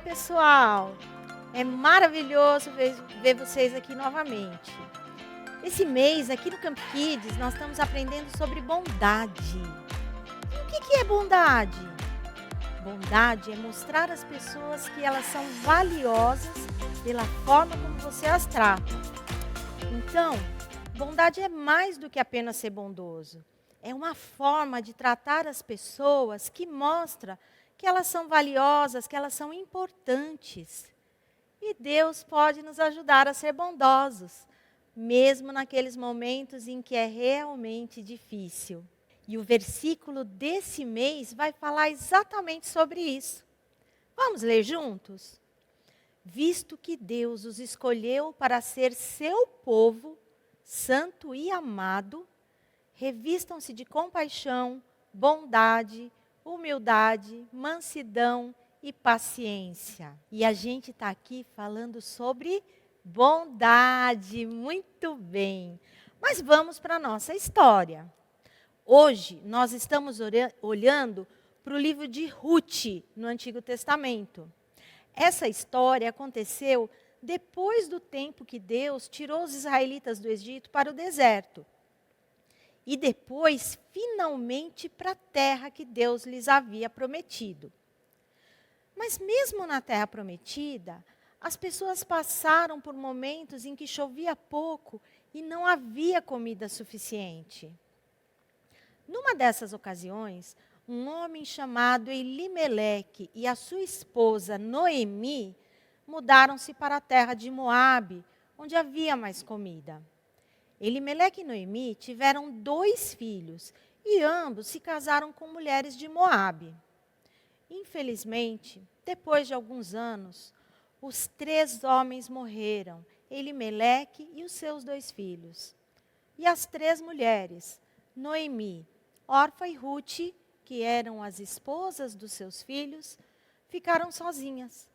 Oi, pessoal! É maravilhoso ver vocês aqui novamente. Esse mês, aqui no Camp Kids, nós estamos aprendendo sobre bondade. E o que é bondade? Bondade é mostrar às pessoas que elas são valiosas pela forma como você as trata. Então, bondade é mais do que apenas ser bondoso. É uma forma de tratar as pessoas que mostra que elas são valiosas, que elas são importantes. E Deus pode nos ajudar a ser bondosos, mesmo naqueles momentos em que é realmente difícil. E o versículo desse mês vai falar exatamente sobre isso. Vamos ler juntos? Visto que Deus os escolheu para ser seu povo, santo e amado, revistam-se de compaixão, bondade, humildade, mansidão e paciência. E a gente está aqui falando sobre bondade, muito bem. Mas vamos para a nossa história. Hoje nós estamos olhando para o livro de Ruth, no Antigo Testamento. Essa história aconteceu depois do tempo que Deus tirou os israelitas do Egito para o deserto. E depois, finalmente, para a terra que Deus lhes havia prometido. Mas mesmo na terra prometida, as pessoas passaram por momentos em que chovia pouco e não havia comida suficiente. Numa dessas ocasiões, um homem chamado Elimeleque e a sua esposa Noemi mudaram-se para a terra de Moabe, onde havia mais comida. Elimeleque e Noemi tiveram 2 filhos e ambos se casaram com mulheres de Moabe. Infelizmente, depois de alguns anos, os 3 homens morreram, Elimeleque e os seus 2 filhos. E as 3 mulheres, Noemi, Orfa e Ruth, que eram as esposas dos seus filhos, ficaram sozinhas.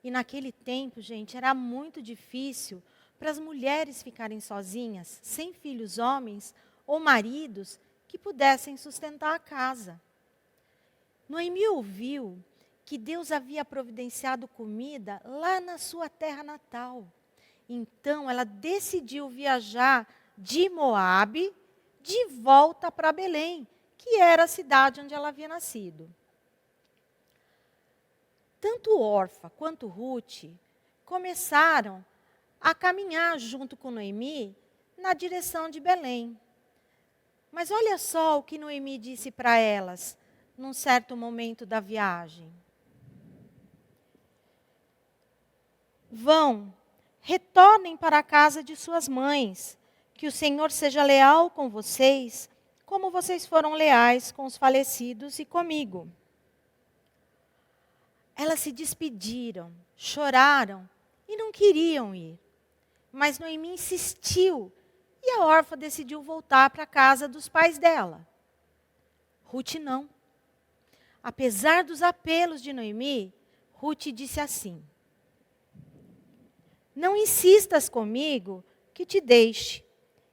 E naquele tempo, gente, era muito difícil para as mulheres ficarem sozinhas, sem filhos homens ou maridos que pudessem sustentar a casa. Noemi ouviu que Deus havia providenciado comida lá na sua terra natal. Então, ela decidiu viajar de Moabe de volta para Belém, que era a cidade onde ela havia nascido. Tanto Orfa quanto Ruth começaram a caminhar junto com Noemi na direção de Belém. Mas olha só o que Noemi disse para elas num certo momento da viagem. Vão, retornem para a casa de suas mães, que o Senhor seja leal com vocês, como vocês foram leais com os falecidos e comigo. Elas se despediram, choraram e não queriam ir. Mas Noemi insistiu e a órfã decidiu voltar para a casa dos pais dela. Ruth não. Apesar dos apelos de Noemi, Ruth disse assim: não insistas comigo que te deixe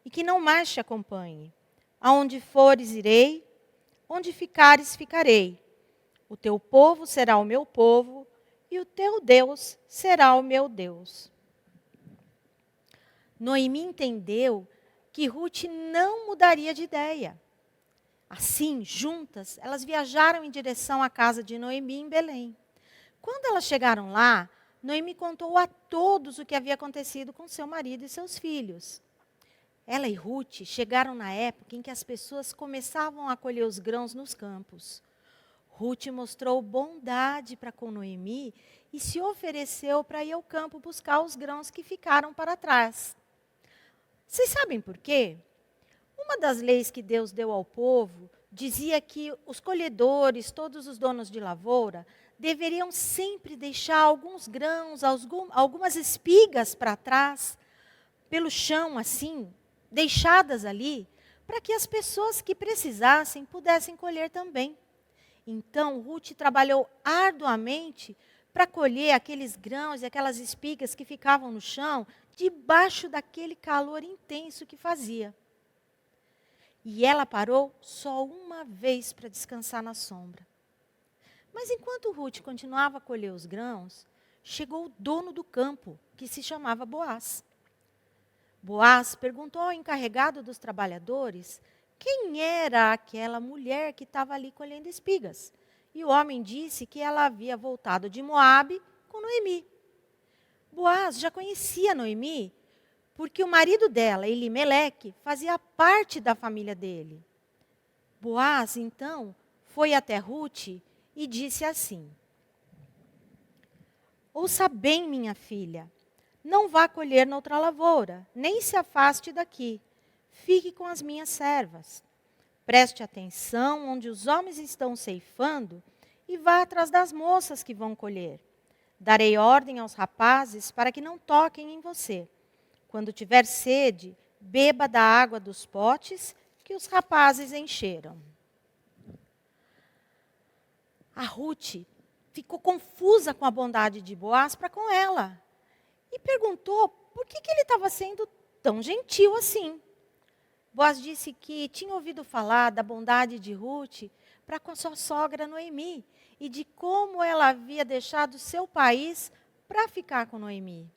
e que não mais te acompanhe. Aonde fores, irei, onde ficares, ficarei. O teu povo será o meu povo e o teu Deus será o meu Deus. Noemi entendeu que Ruth não mudaria de ideia. Assim, juntas, elas viajaram em direção à casa de Noemi em Belém. Quando elas chegaram lá, Noemi contou a todos o que havia acontecido com seu marido e seus filhos. Ela e Ruth chegaram na época em que as pessoas começavam a colher os grãos nos campos. Ruth mostrou bondade para com Noemi e se ofereceu para ir ao campo buscar os grãos que ficaram para trás. Vocês sabem por quê? Uma das leis que Deus deu ao povo dizia que os colhedores, todos os donos de lavoura, deveriam sempre deixar alguns grãos, algumas espigas para trás, pelo chão assim, deixadas ali, para que as pessoas que precisassem pudessem colher também. Então, Ruth trabalhou arduamente para colher aqueles grãos e aquelas espigas que ficavam no chão, debaixo daquele calor intenso que fazia. E ela parou só uma vez para descansar na sombra. Mas enquanto Ruth continuava a colher os grãos, chegou o dono do campo, que se chamava Boaz. Boaz perguntou ao encarregado dos trabalhadores quem era aquela mulher que estava ali colhendo espigas. E o homem disse que ela havia voltado de Moabe com Noemi. Boaz já conhecia Noemi, porque o marido dela, Elimeleque, fazia parte da família dele. Boaz, então, foi até Ruth e disse assim: ouça bem, minha filha, não vá colher noutra lavoura, nem se afaste daqui. Fique com as minhas servas. Preste atenção onde os homens estão ceifando e vá atrás das moças que vão colher. Darei ordem aos rapazes para que não toquem em você. Quando tiver sede, beba da água dos potes que os rapazes encheram. A Ruth ficou confusa com a bondade de Boaz para com ela. E perguntou por que ele estava sendo tão gentil assim. Boaz disse que tinha ouvido falar da bondade de Ruth para com a sua sogra Noemi e de como ela havia deixado seu país para ficar com Noemi.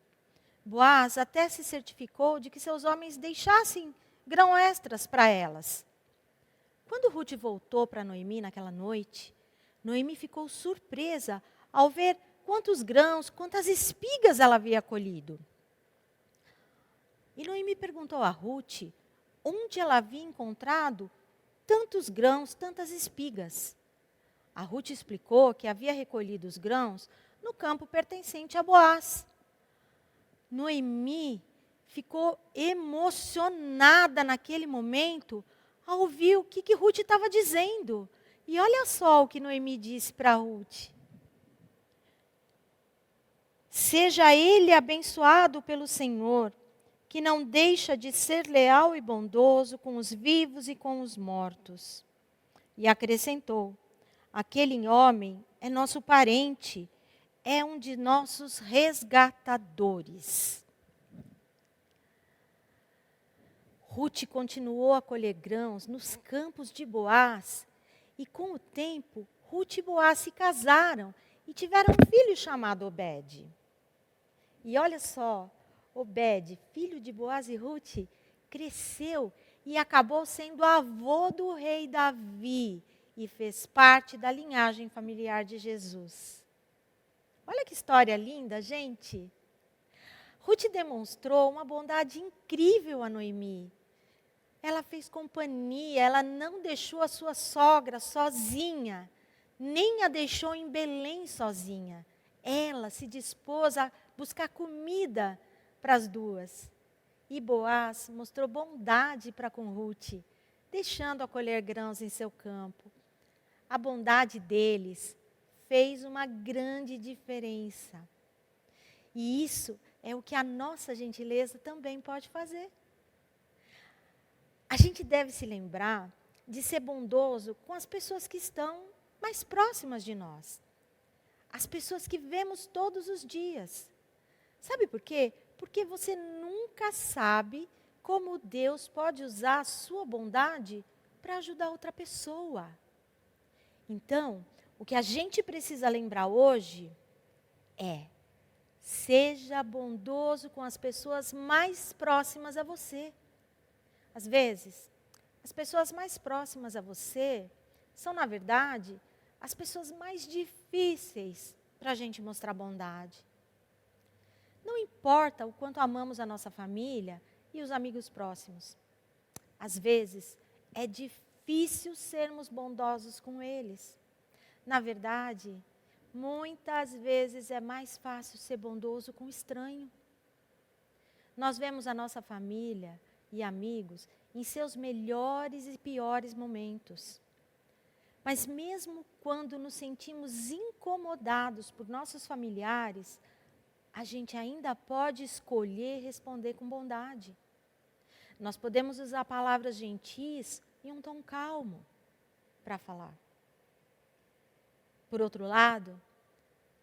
Boaz até se certificou de que seus homens deixassem grão extras para elas. Quando Ruth voltou para Noemi naquela noite, Noemi ficou surpresa ao ver quantos grãos, quantas espigas ela havia colhido. E Noemi perguntou a Ruth onde ela havia encontrado tantos grãos, tantas espigas. A Ruth explicou que havia recolhido os grãos no campo pertencente a Boaz. Noemi ficou emocionada naquele momento ao ouvir o que Ruth estava dizendo. E olha só o que Noemi disse para Ruth. Seja ele abençoado pelo Senhor, que não deixa de ser leal e bondoso com os vivos e com os mortos. E acrescentou, aquele homem é nosso parente, é um de nossos resgatadores. Ruth continuou a colher grãos nos campos de Boaz, e com o tempo, Ruth e Boaz se casaram e tiveram um filho chamado Obed. E olha só, Obed, filho de Boaz e Ruth, cresceu e acabou sendo avô do rei Davi e fez parte da linhagem familiar de Jesus. Olha que história linda, gente. Ruth demonstrou uma bondade incrível a Noemi. Ela fez companhia, ela não deixou a sua sogra sozinha, nem a deixou em Belém sozinha. Ela se dispôs a buscar comida para as duas. E Boaz mostrou bondade para com Ruth, deixando-a colher grãos em seu campo. A bondade deles fez uma grande diferença. E isso é o que a nossa gentileza também pode fazer. A gente deve se lembrar de ser bondoso com as pessoas que estão mais próximas de nós. As pessoas que vemos todos os dias. Sabe por quê? Porque você nunca sabe como Deus pode usar a sua bondade para ajudar outra pessoa. Então, o que a gente precisa lembrar hoje é: seja bondoso com as pessoas mais próximas a você. Às vezes, as pessoas mais próximas a você são, na verdade, as pessoas mais difíceis para a gente mostrar bondade. Não importa o quanto amamos a nossa família e os amigos próximos. Às vezes, é difícil sermos bondosos com eles. Na verdade, muitas vezes é mais fácil ser bondoso com o estranho. Nós vemos a nossa família e amigos em seus melhores e piores momentos. Mas mesmo quando nos sentimos incomodados por nossos familiares, a gente ainda pode escolher responder com bondade. Nós podemos usar palavras gentis e um tom calmo para falar. Por outro lado,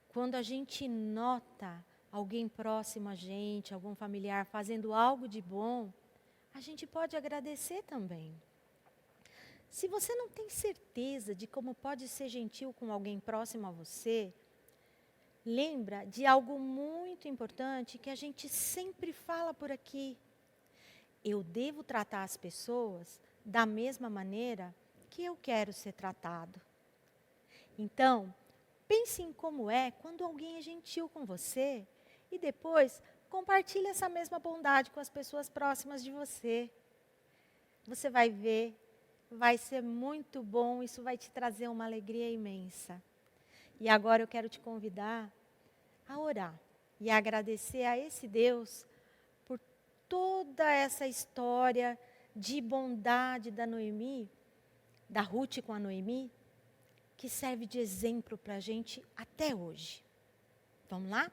quando a gente nota alguém próximo a gente, algum familiar fazendo algo de bom, a gente pode agradecer também. Se você não tem certeza de como pode ser gentil com alguém próximo a você, lembra de algo muito importante que a gente sempre fala por aqui. Eu devo tratar as pessoas da mesma maneira que eu quero ser tratado. Então, pense em como é quando alguém é gentil com você e depois compartilhe essa mesma bondade com as pessoas próximas de você. Você vai ver, vai ser muito bom, isso vai te trazer uma alegria imensa. E agora eu quero te convidar a orar e a agradecer a esse Deus por toda essa história de bondade da Noemi, da Ruth com a Noemi, que serve de exemplo para a gente até hoje. Vamos lá?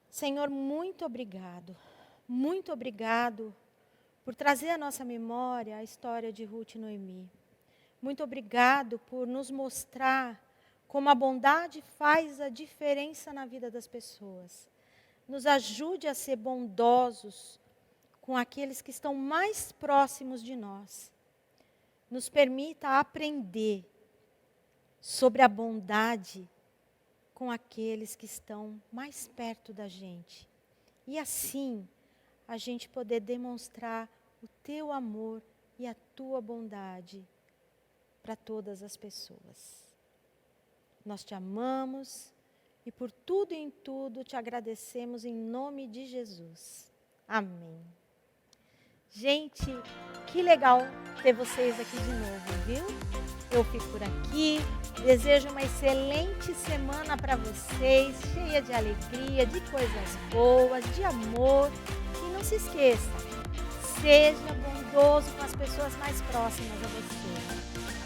Senhor, muito obrigado por trazer à nossa memória a história de Ruth e Noemi. Muito obrigado por nos mostrar como a bondade faz a diferença na vida das pessoas. Nos ajude a ser bondosos com aqueles que estão mais próximos de nós. Nos permita aprender sobre a bondade com aqueles que estão mais perto da gente. E assim, a gente poder demonstrar o teu amor e a tua bondade para todas as pessoas. Nós te amamos e por tudo e em tudo te agradecemos em nome de Jesus. Amém. Gente, que legal ter vocês aqui de novo, viu? Eu fico por aqui, desejo uma excelente semana para vocês, cheia de alegria, de coisas boas, de amor. E não se esqueça, seja bondoso com as pessoas mais próximas a você.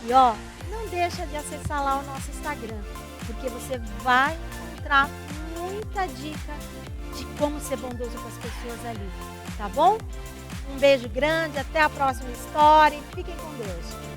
E não deixa de acessar lá o nosso Instagram, porque você vai encontrar muita dica de como ser bondoso com as pessoas ali, tá bom? Um beijo grande, até a próxima história e fiquem com Deus.